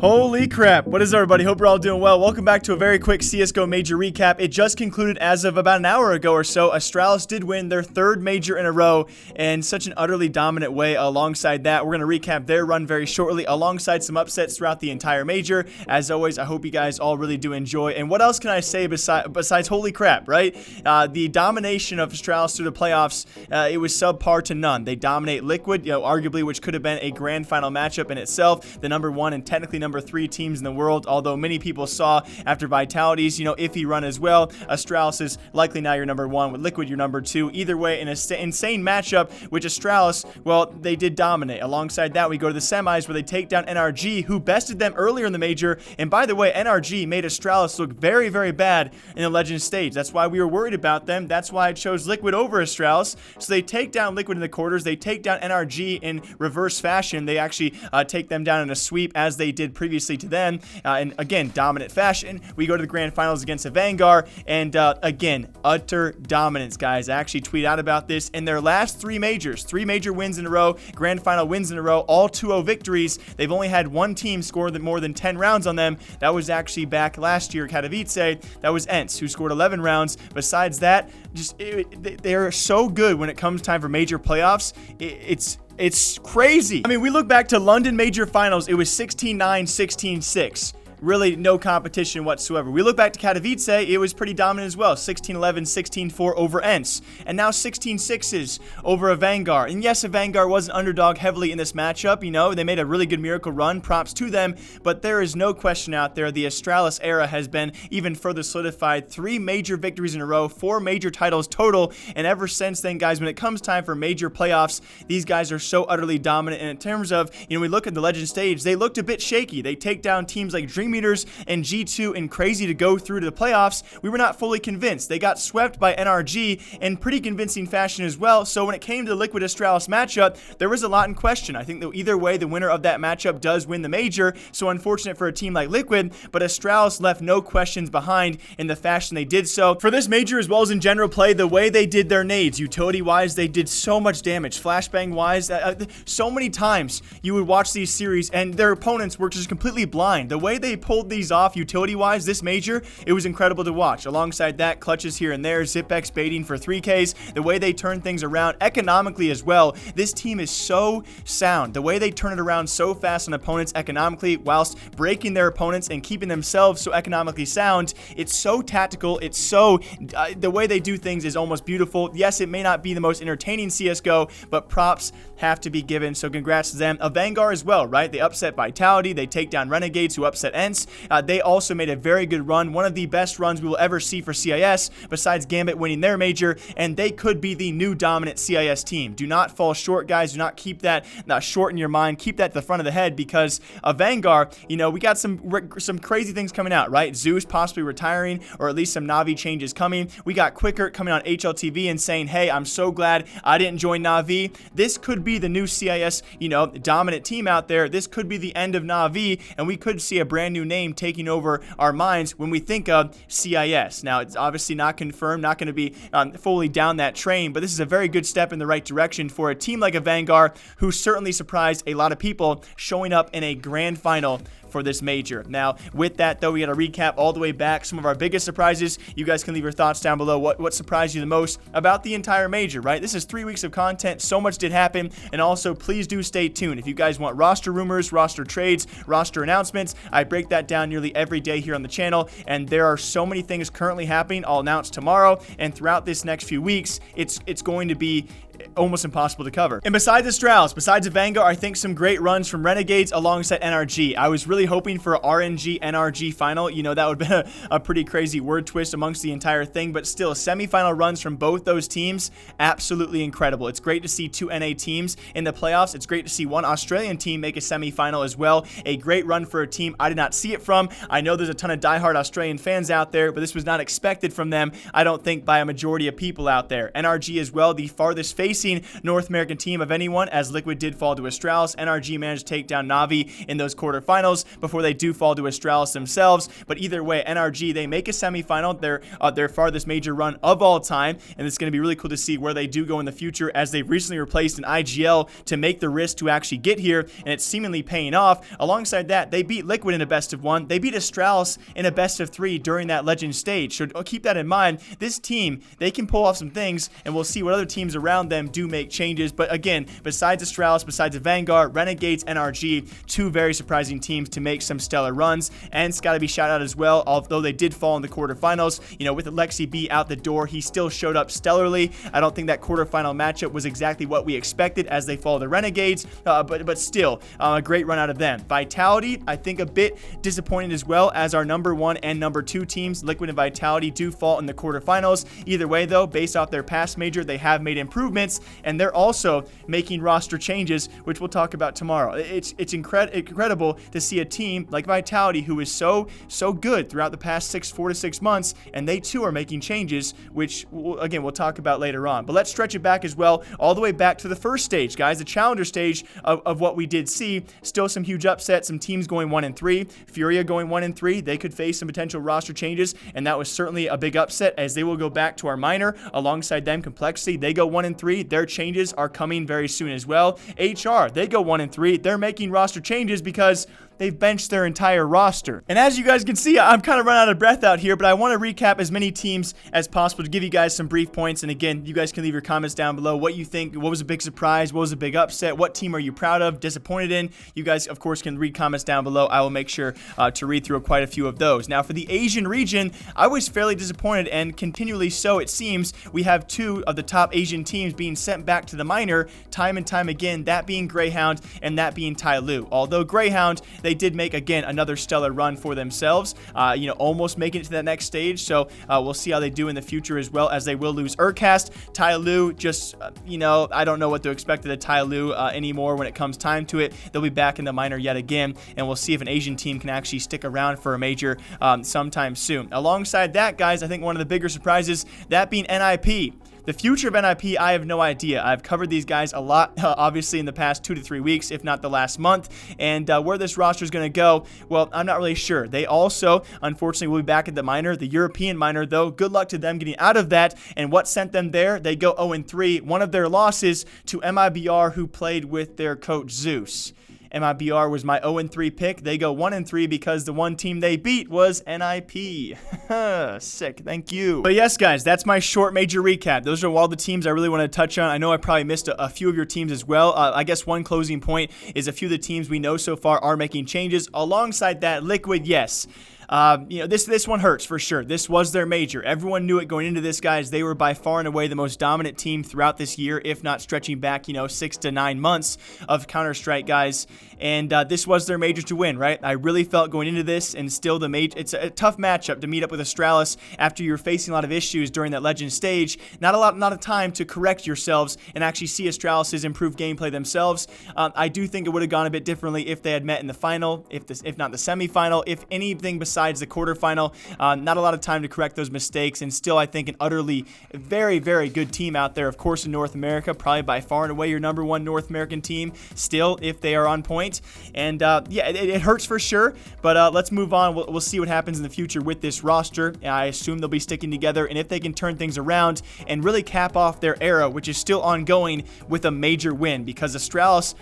Holy crap, what is everybody? Hope you're all doing well. Welcome back to a very quick CSGO Major recap. It just concluded as of about an hour ago or so. Astralis did win their third Major in a row in such an utterly dominant way. Alongside that, we're going to recap their run very shortly, alongside some upsets throughout the entire Major. As always, I hope you guys all really do enjoy. And what else can I say besides holy crap, right? The domination of Astralis through the playoffs, it was subpar to none. They dominate Liquid, arguably, which could have been a grand final matchup in itself. The number one and technically number three teams in the world, although many people saw after Vitality's, iffy run as well. Astralis is likely now your number one, with Liquid your number two. Either way, an insane matchup, which Astralis, well, they did dominate. Alongside that, we go to the semis where they take down NRG, who bested them earlier in the Major. And by the way, NRG made Astralis look very, very bad in the Legends stage. That's why we were worried about them. That's why I chose Liquid over Astralis. So they take down Liquid in the quarters. They take down NRG in reverse fashion. They actually take them down in a sweep, as they did previously to them, and again, dominant fashion. We go to the grand finals against Avangar, and again, utter dominance, guys. I actually tweeted out about this. In their last three majors, three major wins in a row, grand final wins in a row, all 2-0 victories. They've only had one team score more than 10 rounds on them. That was actually back last year, Katowice. That was ENCE, who scored 11 rounds. Besides that, they're so good when it comes time for major playoffs. It's crazy. I mean, we look back to London Major Finals, it was 16-9, 16-6. Really no competition whatsoever. We look back to Katowice, it was pretty dominant as well. 16-11, 16-4 over ENCE. And now 16-6s over Avangar. And yes, Avangar was an underdog heavily in this matchup. They made a really good miracle run. Props to them. But there is no question out there. The Astralis era has been even further solidified. 3 major victories in a row, 4 major titles total. And ever since then, guys, when it comes time for major playoffs, these guys are so utterly dominant. And in terms of, we look at the Legend stage, they looked a bit shaky. They take down teams like Dream Meters and G2 and Crazy to go through to the playoffs. We were not fully convinced. They got swept by NRG in pretty convincing fashion as well. So when it came to the Liquid Astralis matchup, there was a lot in question. I think that either way, the winner of that matchup does win the Major. So unfortunate for a team like Liquid, but Astralis left no questions behind in the fashion they did so. For this Major, as well as in general play, the way they did their nades, utility-wise, they did so much damage. Flashbang-wise, so many times you would watch these series and their opponents were just completely blind. The way they pulled these off utility-wise this Major, it was incredible to watch. Alongside that, clutches here and there, Zipex baiting for 3Ks, the way they turn things around economically as well. This team is so sound. The way they turn it around so fast on opponents economically, whilst breaking their opponents and keeping themselves so economically sound, it's so tactical. It's so, the way they do things is almost beautiful. Yes, it may not be the most entertaining CSGO, but props have to be given, so congrats to them. Avangar as well, right? They upset Vitality, they take down Renegades, who upset ENCE. They also made a very good run, one of the best runs we will ever see for CIS, besides Gambit winning their Major, and they could be the new dominant CIS team. Do not fall short, guys. Do not keep that short in your mind. Keep that to the front of the head, because Avangar, we got some crazy things coming out, right? Zeus possibly retiring, or at least some Na'Vi changes coming. We got Quickert coming on HLTV and saying, hey, I'm so glad I didn't join Na'Vi. This could be the new CIS, dominant team out there. This could be the end of Na'Vi, and we could see a brand new name taking over our minds when we think of CIS. Now, it's obviously not confirmed, not going to be fully down that train, but this is a very good step in the right direction for a team like Avangar, who certainly surprised a lot of people, showing up in a grand final for this Major. Now, with that though, we got to recap all the way back some of our biggest surprises. You guys can leave your thoughts down below. What surprised you the most about the entire Major, right? This is 3 weeks of content. So much did happen. And also, please do stay tuned. If you guys want roster rumors, roster trades, roster announcements, I break that down nearly every day here on the channel. And there are so many things currently happening. I'll announce tomorrow. And throughout this next few weeks, it's going to be almost impossible to cover. And besides Astralis, besides Avangar, I think some great runs from Renegades alongside NRG. I was really hoping for a RNG NRG final. That would have been a pretty crazy word twist amongst the entire thing, but still, semifinal runs from both those teams, absolutely incredible. It's great to see 2 NA teams in the playoffs. It's great to see one Australian team make a semifinal as well. A great run for a team I did not see it from. I know there's a ton of diehard Australian fans out there, but this was not expected from them, I don't think, by a majority of people out there. NRG as well, the farthest facing North American team of anyone, as Liquid did fall to Astralis. NRG managed to take down Navi in those quarterfinals before they do fall to Astralis themselves. But either way, NRG, they make a semifinal, their farthest major run of all time, and it's going to be really cool to see where they do go in the future, as they've recently replaced an IGL to make the risk to actually get here, and it's seemingly paying off. Alongside that, they beat Liquid in a best of 1. They beat Astralis in a best of 3 during that Legend stage. So keep that in mind. This team, they can pull off some things, and we'll see what other teams around them do make changes. But again, besides Astralis, besides Avangar, Renegades, NRG, 2 very surprising teams to make some stellar runs. And it's got to be shout out as well, although they did fall in the quarterfinals. You know, with Alexi B out the door, he still showed up stellarly. I don't think that quarterfinal matchup was exactly what we expected, as they fall to Renegades, but still a great run out of them. Vitality, I think a bit disappointed as well, as our number 1 and number 2 teams, Liquid and Vitality, do fall in the quarterfinals. Either way though, based off their past major, they have made improvements, and they're also making roster changes, which we'll talk about tomorrow. It's incredible to see a team like Vitality, who is so good throughout the past 4 to 6 months, and they too are making changes, which again we'll talk about later on. But let's stretch it back as well, all the way back to the first stage, guys, the challenger stage of what we did see. Still some huge upsets, some teams going 1-3, Furia going 1-3. They could face some potential roster changes, and that was certainly a big upset, as they will go back to our minor. Alongside them, Complexity, they go 1-3. Their changes are coming very soon as well. HR, they go 1-3. They're making roster changes because they've benched their entire roster. And as you guys can see, I'm kind of running out of breath out here, but I want to recap as many teams as possible to give you guys some brief points. And again, you guys can leave your comments down below what you think. What was a big surprise? What was a big upset? What team are you proud of, disappointed in? You guys, of course, can read comments down below. I will make sure to read through quite a few of those. Now, for the Asian region, I was fairly disappointed, and continually so, it seems. We have 2 of the top Asian teams being sent back to the minor time and time again, that being Greyhound and that being Tyloo. Although Greyhound, they did make, again, another stellar run for themselves, you know, almost making it to that next stage. So we'll see how they do in the future, as well, as they will lose Urcast. Tyloo, just, you know, I don't know what to expect of the Tyloo anymore when it comes time to it. They'll be back in the minor yet again, and we'll see if an Asian team can actually stick around for a major sometime soon. Alongside that, guys, I think one of the bigger surprises, that being NIP. The future of NIP, I have no idea. I've covered these guys a lot, obviously, in the past 2 to 3 weeks, if not the last month. And where this roster is going to go, well, I'm not really sure. They also, unfortunately, will be back at the minor, the European minor, though. Good luck to them getting out of that. And what sent them there? They go 0-3. One of their losses to MIBR, who played with their coach Zeus. MIBR was my 0-3 pick. They go 1-3 because the one team they beat was NIP. Sick. Thank you. But yes, guys, that's my short major recap. Those are all the teams I really want to touch on. I know I probably missed a few of your teams as well. I guess one closing point is a few of the teams we know so far are making changes. Alongside that, Liquid, yes. You know, this one hurts for sure. This was their major. Everyone knew it going into this, guys. They were by far and away the most dominant team throughout this year, if not stretching back, you know, 6 to 9 months of Counter-Strike, guys. And this was their major to win, right? I really felt going into this, and still the major. It's a tough matchup to meet up with Astralis after you're facing a lot of issues during that Legend stage. Not a time to correct yourselves and actually see Astralis' improved gameplay themselves. I do think it would have gone a bit differently if they had met in the final, if not the semifinal, if anything besides the quarterfinal. Not a lot of time to correct those mistakes, and still I think an utterly very, very good team out there, of course, in North America, probably by far and away your number 1 North American team still, if they are on point. And yeah, it hurts for sure, but let's move on. We'll see what happens in the future with this roster. I assume they'll be sticking together, and if they can turn things around and really cap off their era, which is still ongoing, with a major win, because Astralis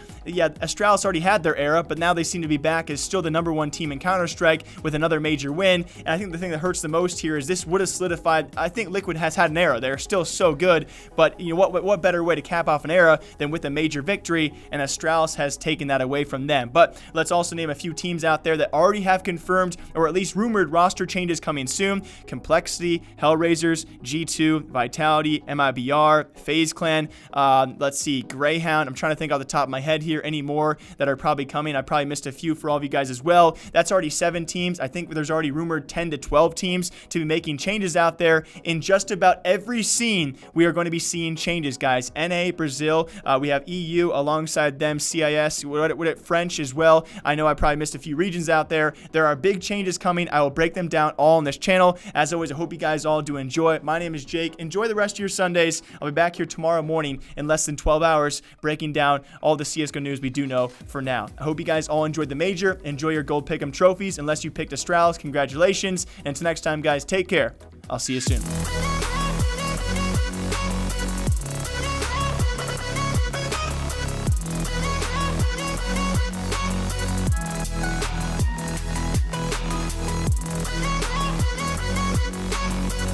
already had their era, but now they seem to be back as still the number 1 team in Counter-Strike with another major win. And I think the thing that hurts the most here is this would have solidified. I think Liquid has had an era. They're still so good, but you know what better way to cap off an era than with a major victory, and Astralis has taken that away from them. But let's also name a few teams out there that already have confirmed, or at least rumored, roster changes coming soon. Complexity, Hellraisers, G2, Vitality, MIBR, FaZe Clan, let's see, Greyhound. I'm trying to think off the top of my head here any more that are probably coming. I probably missed a few for all of you guys as well. That's already 7 teams. I think there's already rumored 10 to 12 teams to be making changes out there. In just about every scene, we are going to be seeing changes, guys. NA, Brazil, we have EU alongside them, CIS, French as well. I know I probably missed a few regions out there. There are big changes coming. I will break them down all on this channel. As always, I hope you guys all do enjoy. My name is Jake. Enjoy the rest of your Sundays. I'll be back here tomorrow morning in less than 12 hours breaking down all the CSGO news we do know for now. I hope you guys all enjoyed the major. Enjoy your gold pick'em trophies. Unless you picked Astralis, congratulations. And until next time, guys, take care. I'll see you soon.